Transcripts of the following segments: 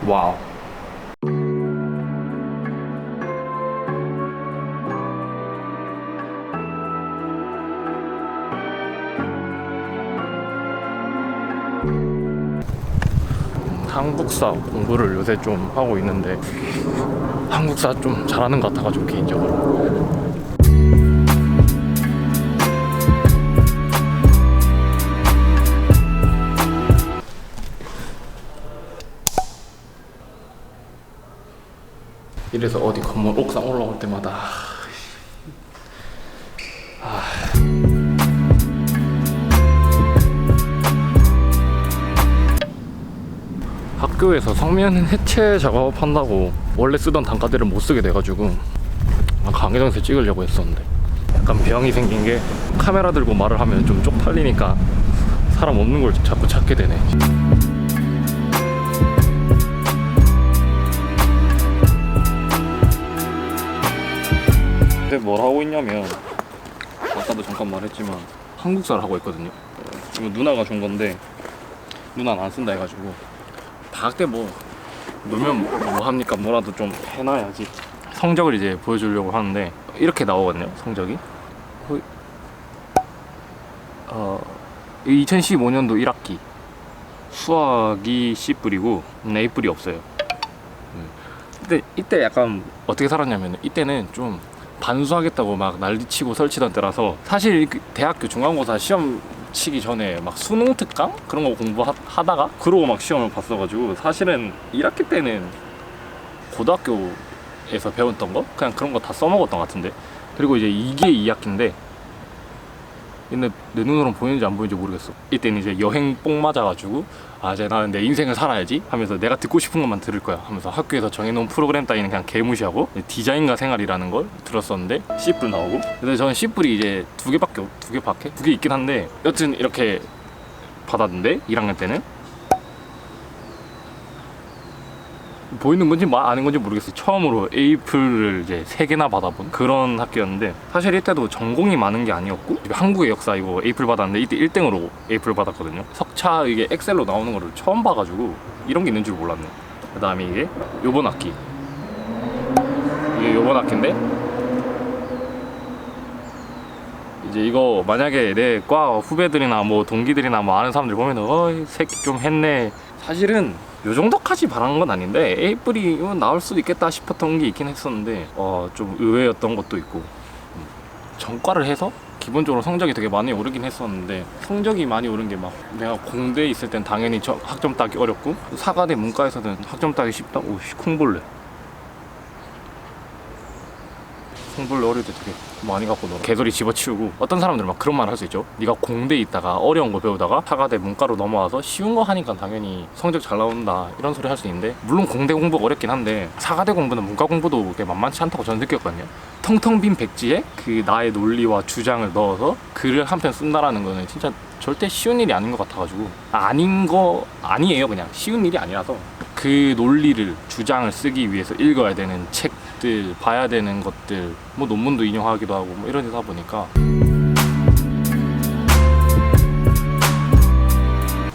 와우. 한국사 공부를 요새 좀 하고 있는데 한국사 좀 잘하는 것 같아가지고 개인적으로. 이래서 어디 건물 옥상 올라올 때마다 학교에서 성면 해체 작업한다고 원래 쓰던 단과대를 못 쓰게 돼가지고 강의장에서 찍으려고 했었는데 약간 병이 생긴 게 카메라 들고 말을 하면 좀 쪽팔리니까 사람 없는 걸 자꾸 찾게 되네. 근데 뭘 하고 있냐면 아까도 잠깐 말했지만 한국사를 하고 있거든요. 이거 누나가 준 건데 누나는 안 쓴다 해가지고 방학 때 뭐 놀면 뭐 합니까? 뭐라도 좀 해놔야지. 성적을 이제 보여주려고 하는데 이렇게 나오거든요. 성적이 2015년도 1학기 수학이 C뿔이고 A뿔이 없어요. 이때 약간 어떻게 살았냐면 이때는 좀 반수하겠다고 막 난리치고 설치던 때라서 사실 대학교 중간고사 시험 치기 전에 막 수능 특강 그런 거 공부하다가 그러고 막 시험을 봤어가지고 사실은 1학기 때는 고등학교에서 배웠던 거 그냥 그런 거 다 써먹었던 것 같은데. 그리고 이제 이게 2학기인데 근데 내 눈으로는 보이는지 안 보이는지 모르겠어. 이때는 이제 여행 뽕 맞아가지고 이제 나는 내 인생을 살아야지 하면서 내가 듣고 싶은 것만 들을 거야 하면서 학교에서 정해놓은 프로그램 따위는 그냥 개무시하고 디자인과 생활이라는 걸 들었었는데 C뿔 나오고. 근데 저는 C뿔이 이제 두 개 있긴 한데 여튼 이렇게 받았는데 1학년 때는 보이는 건지 아닌 건지 모르겠어요. 처음으로 A뿔을 이제 3개나 받아본 그런 학교였는데 사실 이때도 전공이 많은 게 아니었고 한국의 역사 이거 A뿔 받았는데 이때 1등으로 A뿔 받았거든요. 석차 이게 엑셀로 나오는 거를 처음 봐가지고 이런 게 있는 줄 몰랐네. 그 다음에 이게 요번 학기 이게 요번 학기인데 이제 이거 만약에 내 과 후배들이나 뭐 동기들이나 뭐 아는 사람들 보면은 이 새끼 좀 했네. 사실은 요 정도까지 바라는 건 아닌데 A뿔이 나올 수도 있겠다 싶었던 게 있긴 했었는데 좀 의외였던 것도 있고 전과를 해서 기본적으로 성적이 되게 많이 오르긴 했었는데 성적이 많이 오른 게 막 내가 공대에 있을 땐 당연히 학점 따기 어렵고 사과대 문과에서는 학점 따기 쉽다? 오씨 콩벌레 어릴 때 되게 많이 갖고 놀아. 개소리 집어치우고 어떤 사람들은 막 그런 말 할 수 있죠. 네가 공대에 있다가 어려운 거 배우다가 사과대 문과로 넘어와서 쉬운 거 하니까 당연히 성적 잘 나온다 이런 소리 할 수 있는데 물론 공대 공부가 어렵긴 한데 사과대 공부는 문과 공부도 그렇게 만만치 않다고 저는 느꼈거든요. 텅텅 빈 백지에 그 나의 논리와 주장을 넣어서 글을 한 편 쓴다라는 거는 진짜 절대 쉬운 일이 아닌 것 같아가지고 아니에요. 그냥 쉬운 일이 아니라서 그 논리를 주장을 쓰기 위해서 읽어야 되는 책들 봐야 되는 것들 뭐 논문도 인용하기도 하고 뭐 이런 데다 보니까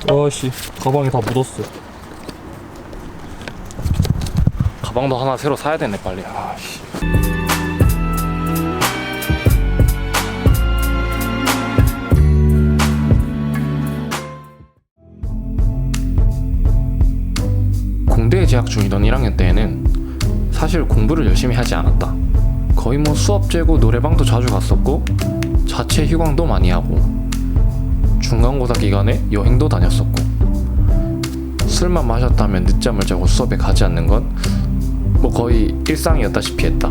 아씨 가방에 다 묻었어. 가방도 하나 새로 사야 되네 빨리. 아씨 공대에 재학 중이던 1학년 때에는 사실 공부를 열심히 하지 않았다. 거의 뭐 수업 재고 노래방도 자주 갔었고 자체 휴강도 많이 하고 중간고사 기간에 여행도 다녔었고 술만 마셨다면 늦잠을 자고 수업에 가지 않는 건 뭐 거의 일상이었다시피 했다.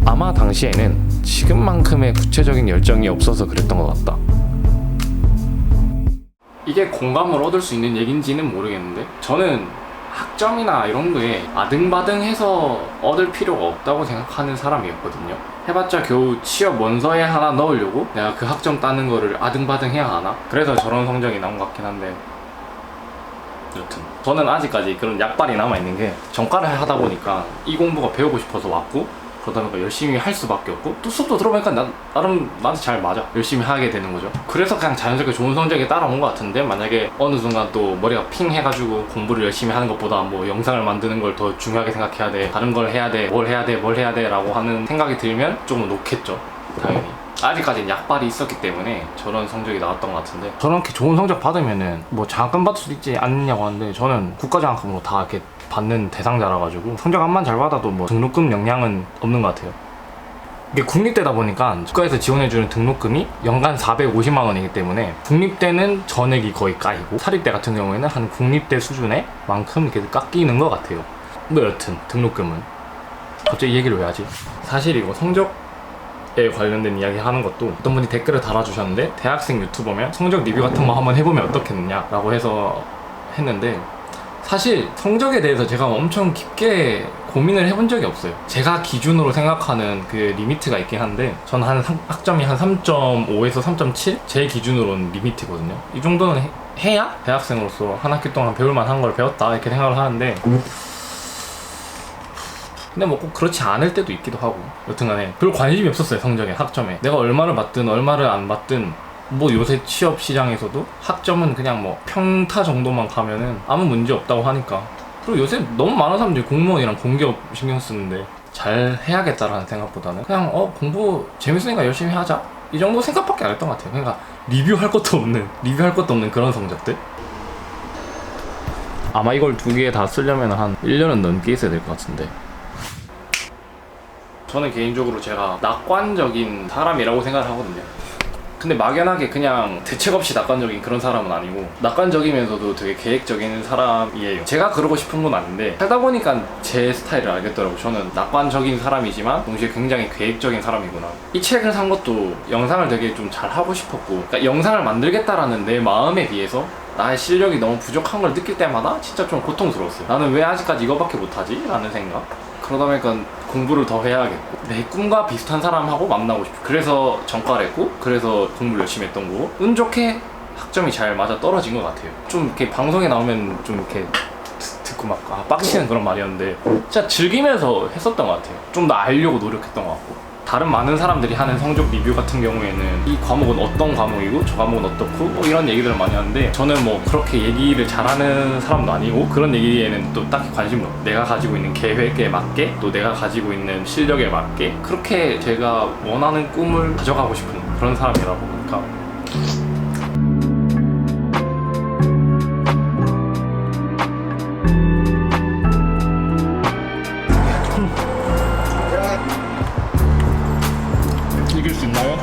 아마 당시에는 지금만큼의 구체적인 열정이 없어서 그랬던 것 같다. 이게 공감을 얻을 수 있는 얘기인지는 모르겠는데 저는 학점이나 이런 거에 아등바등해서 얻을 필요가 없다고 생각하는 사람이었거든요. 해봤자 겨우 취업 원서에 하나 넣으려고 내가 그 학점 따는 거를 아등바등 해야 하나? 그래서 저런 성적이 나온 것 같긴 한데 여튼 저는 아직까지 그런 약발이 남아있는 게 전과를 하다 보니까 이 공부가 배우고 싶어서 왔고 그러다 보니까 열심히 할 수밖에 없고 또 수업도 들어보니까 나름 나한테 잘 맞아. 열심히 하게 되는 거죠. 그래서 그냥 자연스럽게 좋은 성적이 따라온 것 같은데, 만약에 어느 순간 또 머리가 핑 해가지고 공부를 열심히 하는 것보다 뭐 영상을 만드는 걸 더 중요하게 생각해야 돼, 다른 걸 해야 돼, 뭘 해야 돼 라고 하는 생각이 들면 조금 놓겠죠, 당연히. 아직까지는 약발이 있었기 때문에 저런 성적이 나왔던 것 같은데, 저렇게 좋은 성적 받으면은 뭐 장학금 받을 수도 있지 않느냐고 하는데, 저는 국가장학금으로 다 이렇게 받는 대상자라 가지고 성적 한만 잘 받아도 뭐 등록금 영향은 없는 것 같아요. 이게 국립대다 보니까 국가에서 지원해주는 등록금이 연간 450만 원이기 때문에 국립대는 전액이 거의 까이고, 사립대 같은 경우에는 한 국립대 수준의 만큼 이렇게 깎이는 것 같아요. 뭐 여튼 등록금은 갑자기 이 얘기를 왜 하지? 사실 이거 성적에 관련된 이야기 하는 것도 어떤 분이 댓글을 달아주셨는데, 대학생 유튜버면 성적 리뷰 같은 거 한번 해보면 어떻겠느냐 라고 해서 했는데, 사실 성적에 대해서 제가 엄청 깊게 고민을 해본 적이 없어요. 제가 기준으로 생각하는 그 리미트가 있긴 한데, 저는 한 학점이 한 3.5에서 3.7? 제 기준으로는 리미트거든요. 이 정도는 해야 대학생으로서 한 학기 동안 배울 만한 걸 배웠다 이렇게 생각을 하는데, 근데 뭐 꼭 그렇지 않을 때도 있기도 하고, 여튼간에 별 관심이 없었어요. 성적에, 학점에. 내가 얼마를 받든 얼마를 안 받든, 뭐 요새 취업 시장에서도 학점은 그냥 뭐 평타 정도만 가면은 아무 문제 없다고 하니까. 그리고 요새 너무 많은 사람들이 공무원이랑 공기업 신경 쓰는데, 잘 해야겠다라는 생각보다는 그냥 공부 재밌으니까 열심히 하자, 이 정도 생각밖에 안 했던 것 같아요. 그러니까 리뷰할 것도 없는 그런 성적들. 아마 이걸 두 개 다 쓰려면 한 1년은 넘게 있어야 될 것 같은데, 저는 개인적으로 제가 낙관적인 사람이라고 생각을 하거든요. 근데 막연하게 그냥 대책 없이 낙관적인 그런 사람은 아니고, 낙관적이면서도 되게 계획적인 사람이에요. 제가 그러고 싶은 건 아닌데, 살다 보니까 제 스타일을 알겠더라고요. 저는 낙관적인 사람이지만 동시에 굉장히 계획적인 사람이구나. 이 책을 산 것도 영상을 되게 좀 잘 하고 싶었고, 그러니까 영상을 만들겠다라는 내 마음에 비해서 나의 실력이 너무 부족한 걸 느낄 때마다 진짜 좀 고통스러웠어요. 나는 왜 아직까지 이거밖에 못하지? 라는 생각. 그러다 보니까 공부를 더 해야겠고, 내 꿈과 비슷한 사람하고 만나고 싶고, 그래서 전과를 했고, 그래서 공부를 열심히 했던 거고, 운 좋게 학점이 잘 맞아 떨어진 것 같아요. 좀 이렇게 방송에 나오면 좀 이렇게 듣고 막 빡치는 그런 말이었는데, 진짜 즐기면서 했었던 것 같아요. 좀 더 알려고 노력했던 것 같고. 다른 많은 사람들이 하는 성적 리뷰 같은 경우에는 이 과목은 어떤 과목이고 저 과목은 어떻고 뭐 이런 얘기들을 많이 하는데, 저는 뭐 그렇게 얘기를 잘하는 사람도 아니고 그런 얘기에는 또 딱히 관심도 없고, 내가 가지고 있는 계획에 맞게, 또 내가 가지고 있는 실력에 맞게 그렇게 제가 원하는 꿈을 가져가고 싶은 그런 사람이라 보니까. 이길 수 있나요?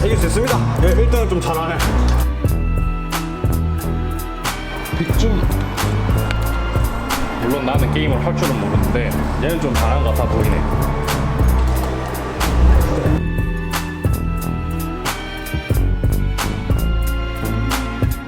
이길 수 있습니다. 예, 일단은 좀 잘하네. 빅줌. 물론 나는 게임을 할 줄은 모르는데 얘는 좀 잘한 것 같아 보이네.